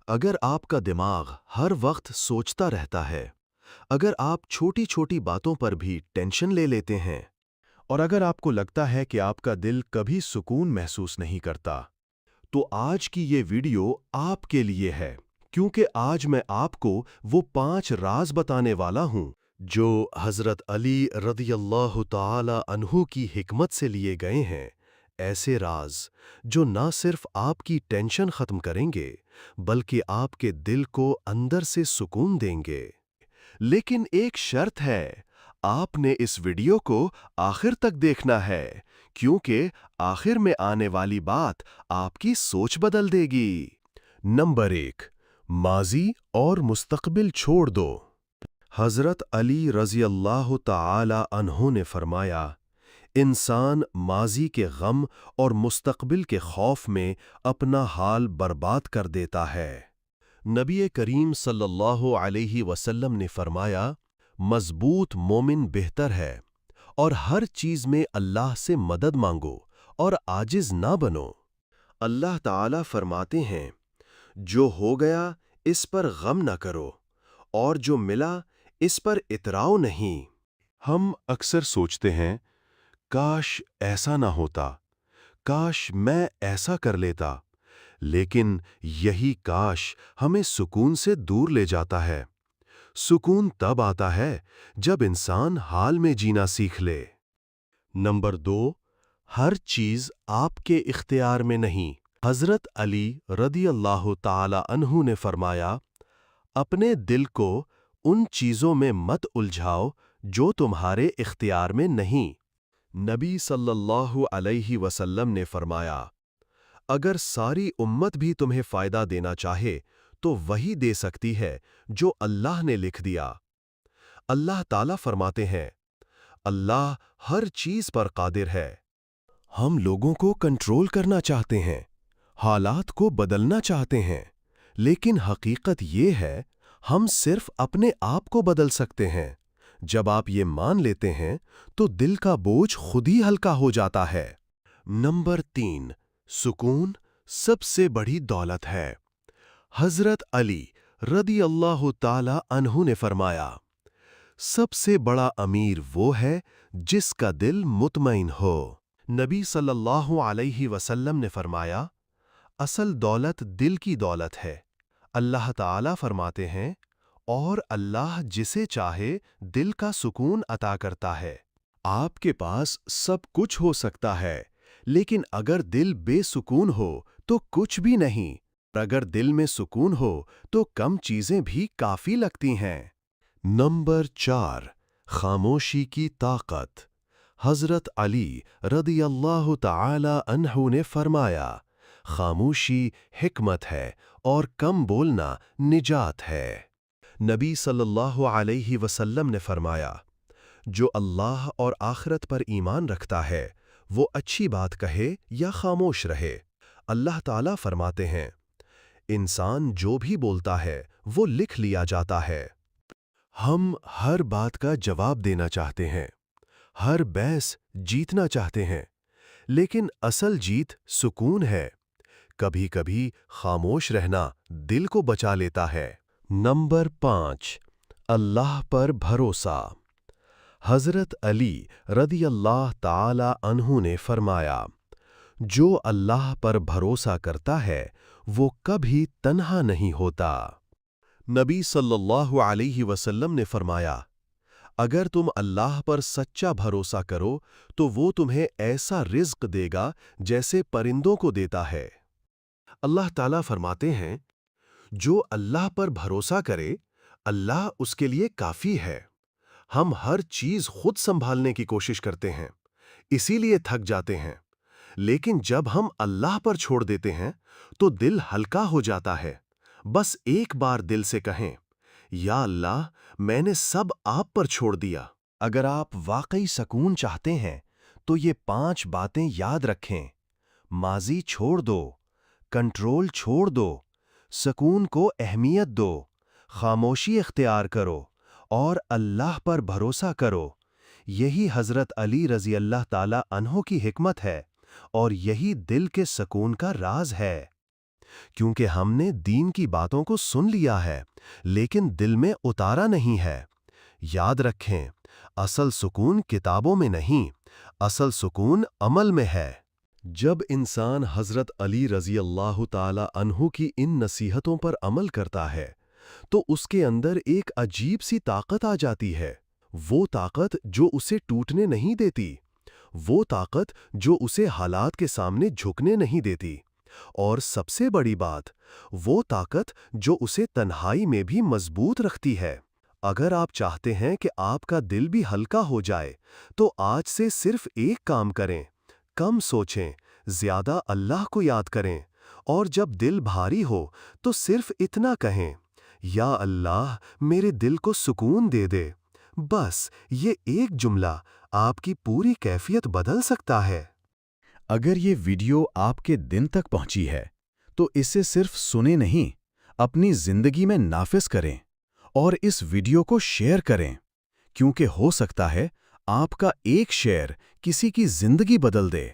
اگر آپ کا دماغ ہر وقت سوچتا رہتا ہے، اگر آپ چھوٹی چھوٹی باتوں پر بھی ٹینشن لے لیتے ہیں، اور اگر آپ کو لگتا ہے کہ آپ کا دل کبھی سکون محسوس نہیں کرتا، تو آج کی یہ ویڈیو آپ کے لیے ہے، کیونکہ آج میں آپ کو وہ 5 راز بتانے والا ہوں جو حضرت علی رضی اللہ تعالی عنہ کی حکمت سے لیے گئے ہیں۔ ایسے راز جو نہ صرف آپ کی ٹینشن ختم کریں گے بلکہ آپ کے دل کو اندر سے سکون دیں گے۔ لیکن ایک شرط ہے، آپ نے اس ویڈیو کو آخر تک دیکھنا ہے، کیونکہ آخر میں آنے والی بات آپ کی سوچ بدل دے گی۔ نمبر 1، ماضی اور مستقبل چھوڑ دو۔ حضرت علی رضی اللہ تعالی عنہ نے فرمایا، انسان ماضی کے غم اور مستقبل کے خوف میں اپنا حال برباد کر دیتا ہے۔ نبی کریم صلی اللہ علیہ وسلم نے فرمایا، مضبوط مومن بہتر ہے، اور ہر چیز میں اللہ سے مدد مانگو اور عاجز نہ بنو۔ اللہ تعالیٰ فرماتے ہیں، جو ہو گیا اس پر غم نہ کرو، اور جو ملا اس پر اتراؤ نہیں۔ ہم اکثر سوچتے ہیں، کاش ایسا نہ ہوتا، کاش میں ایسا کر لیتا، لیکن یہی کاش ہمیں سکون سے دور لے جاتا ہے۔ سکون تب آتا ہے جب انسان حال میں جینا سیکھ لے۔ نمبر 2، ہر چیز آپ کے اختیار میں نہیں۔ حضرت علی رضی اللہ تعالی عنہ نے فرمایا، اپنے دل کو ان چیزوں میں مت الجھاؤ جو تمہارے اختیار میں نہیں۔ نبی صلی اللہ علیہ وسلم نے فرمایا، اگر ساری امت بھی تمہیں فائدہ دینا چاہے تو وہی دے سکتی ہے جو اللہ نے لکھ دیا۔ اللہ تعالیٰ فرماتے ہیں، اللہ ہر چیز پر قادر ہے۔ ہم لوگوں کو کنٹرول کرنا چاہتے ہیں، حالات کو بدلنا چاہتے ہیں، لیکن حقیقت یہ ہے، ہم صرف اپنے آپ کو بدل سکتے ہیں۔ جب آپ یہ مان لیتے ہیں تو دل کا بوجھ خود ہی ہلکا ہو جاتا ہے۔ نمبر 3، سکون سب سے بڑی دولت ہے۔ حضرت علی رضی اللہ تعالی عنہ نے فرمایا، سب سے بڑا امیر وہ ہے جس کا دل مطمئن ہو۔ نبی صلی اللہ علیہ وسلم نے فرمایا، اصل دولت دل کی دولت ہے۔ اللہ تعالیٰ فرماتے ہیں، اور اللہ جسے چاہے دل کا سکون عطا کرتا ہے۔ آپ کے پاس سب کچھ ہو سکتا ہے، لیکن اگر دل بے سکون ہو تو کچھ بھی نہیں۔ اگر دل میں سکون ہو تو کم چیزیں بھی کافی لگتی ہیں۔ نمبر 4، خاموشی کی طاقت۔ حضرت علی رضی اللہ تعالی عنہ نے فرمایا، خاموشی حکمت ہے اور کم بولنا نجات ہے۔ نبی صلی اللہ علیہ وسلم نے فرمایا، جو اللہ اور آخرت پر ایمان رکھتا ہے وہ اچھی بات کہے یا خاموش رہے۔ اللہ تعالیٰ فرماتے ہیں، انسان جو بھی بولتا ہے وہ لکھ لیا جاتا ہے۔ ہم ہر بات کا جواب دینا چاہتے ہیں، ہر بحث جیتنا چاہتے ہیں، لیکن اصل جیت سکون ہے۔ کبھی کبھی خاموش رہنا دل کو بچا لیتا ہے۔ نمبر 5، اللہ پر بھروسہ۔ حضرت علی رضی اللہ تعالی عنہ نے فرمایا، جو اللہ پر بھروسہ کرتا ہے وہ کبھی تنہا نہیں ہوتا۔ نبی صلی اللہ علیہ وسلم نے فرمایا، اگر تم اللہ پر سچا بھروسہ کرو تو وہ تمہیں ایسا رزق دے گا جیسے پرندوں کو دیتا ہے۔ اللہ تعالیٰ فرماتے ہیں، جو اللہ پر بھروسہ کرے اللہ اس کے لیے کافی ہے۔ ہم ہر چیز خود سنبھالنے کی کوشش کرتے ہیں، اسی لیے تھک جاتے ہیں، لیکن جب ہم اللہ پر چھوڑ دیتے ہیں تو دل ہلکا ہو جاتا ہے۔ بس ایک بار دل سے کہیں، یا اللہ میں نے سب آپ پر چھوڑ دیا۔ اگر آپ واقعی سکون چاہتے ہیں تو یہ 5 باتیں یاد رکھیں۔ ماضی چھوڑ دو، کنٹرول چھوڑ دو، سکون کو اہمیت دو، خاموشی اختیار کرو، اور اللہ پر بھروسہ کرو۔ یہی حضرت علی رضی اللہ تعالی عنہ کی حکمت ہے، اور یہی دل کے سکون کا راز ہے۔ کیونکہ ہم نے دین کی باتوں کو سن لیا ہے لیکن دل میں اتارا نہیں ہے۔ یاد رکھیں، اصل سکون کتابوں میں نہیں، اصل سکون عمل میں ہے۔ جب انسان حضرت علی رضی اللہ تعالی عنہ کی ان نصیحتوں پر عمل کرتا ہے تو اس کے اندر ایک عجیب سی طاقت آ جاتی ہے۔ وہ طاقت جو اسے ٹوٹنے نہیں دیتی، وہ طاقت جو اسے حالات کے سامنے جھکنے نہیں دیتی، اور سب سے بڑی بات، وہ طاقت جو اسے تنہائی میں بھی مضبوط رکھتی ہے۔ اگر آپ چاہتے ہیں کہ آپ کا دل بھی ہلکا ہو جائے تو آج سے صرف ایک کام کریں، کم سوچیں، زیادہ اللہ کو یاد کریں، اور جب دل بھاری ہو تو صرف اتنا کہیں، یا اللہ میرے دل کو سکون دے دے۔ بس یہ ایک جملہ آپ کی پوری کیفیت بدل سکتا ہے۔ اگر یہ ویڈیو آپ کے دن تک پہنچی ہے تو اسے صرف سنیں نہیں، اپنی زندگی میں نافذ کریں، اور اس ویڈیو کو شیئر کریں، کیونکہ ہو سکتا ہے آپ کا ایک شیئر کسی کی زندگی بدل دے۔